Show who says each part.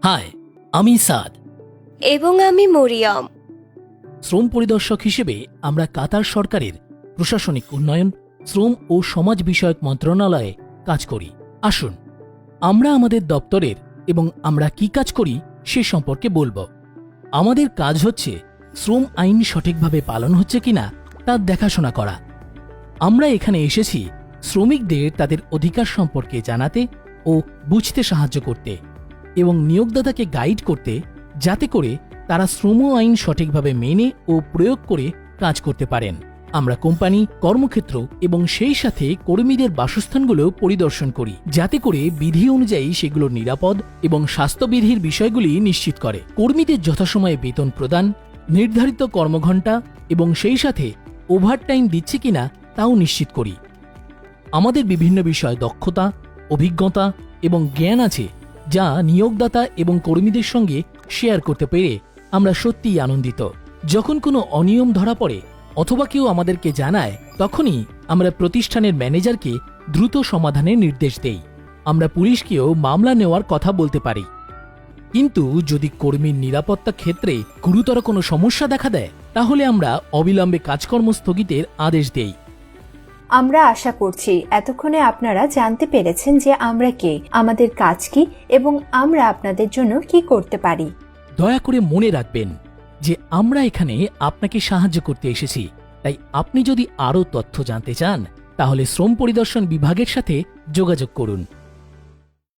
Speaker 1: High, আমি সাদ
Speaker 2: এবং আমি মরিয়ম।
Speaker 1: শ্রম পরিদর্শক হিসেবে আমরা কাতার সরকারের প্রশাসনিক উন্নয়ন, শ্রম ও সমাজ বিষয়ক মন্ত্রণালয়ে কাজ করি। আসুন আমরা আমাদের দপ্তরের এবং আমরা কি কাজ করি সে সম্পর্কে বলবো। আমাদের কাজ হচ্ছে শ্রম আইন সঠিকভাবে পালন হচ্ছে কিনা তার দেখাশোনা করা। আমরা এখানে এসেছি শ্রমিকদের তাদের অধিকার সম্পর্কে জানাতে ও বুঝতে সাহায্য করতে এবং নিয়োগদাতাকে গাইড করতে, যাতে করে তারা শ্রম আইন সঠিকভাবে মেনে ও প্রয়োগ করে কাজ করতে পারেন। আমরা কোম্পানি, কর্মক্ষেত্র এবং সেই সাথে কর্মীদের বাসস্থানগুলো পরিদর্শন করি, যাতে করে বিধি অনুযায়ী সেগুলো নিরাপদ এবং স্বাস্থ্যবিধির বিষয়গুলি নিশ্চিত করে। কর্মীদের যথাসময়ে বেতন প্রদান, নির্ধারিত কর্মঘণ্টা এবং সেই সাথে ওভারটাইম দিচ্ছে কিনা তাও নিশ্চিত করি। আমাদের বিভিন্ন বিষয়ে দক্ষতা, অভিজ্ঞতা এবং জ্ঞান আছে, যা নিয়োগদাতা এবং কর্মীদের সঙ্গে শেয়ার করতে পেরে আমরা সত্যিই আনন্দিত। যখন কোনো অনিয়ম ধরা পড়ে অথবা কেউ আমাদেরকে জানায়, তখনই আমরা প্রতিষ্ঠানের ম্যানেজারকে দ্রুত সমাধানের নির্দেশ দেই। আমরা পুলিশকেও মামলা নেওয়ার কথা বলতে পারি। কিন্তু যদি কর্মীর নিরাপত্তা ক্ষেত্রে গুরুতর কোনো সমস্যা দেখা দেয়, তাহলে আমরা অবিলম্বে কাজকর্ম স্থগিতের আদেশ দেই।
Speaker 3: আমরা আশা করছি এতক্ষণে আপনারা জানতে পেরেছেন যে আমরা কে, আমাদের কাজ কি এবং আমরা আপনাদের জন্য কি করতে পারি।
Speaker 1: দয়া করে মনে রাখবেন যে আমরা এখানে আপনাকে সাহায্য করতে এসেছি। তাই আপনি যদি আরও তথ্য জানতে চান, তাহলে শ্রম পরিদর্শন বিভাগের সাথে যোগাযোগ করুন।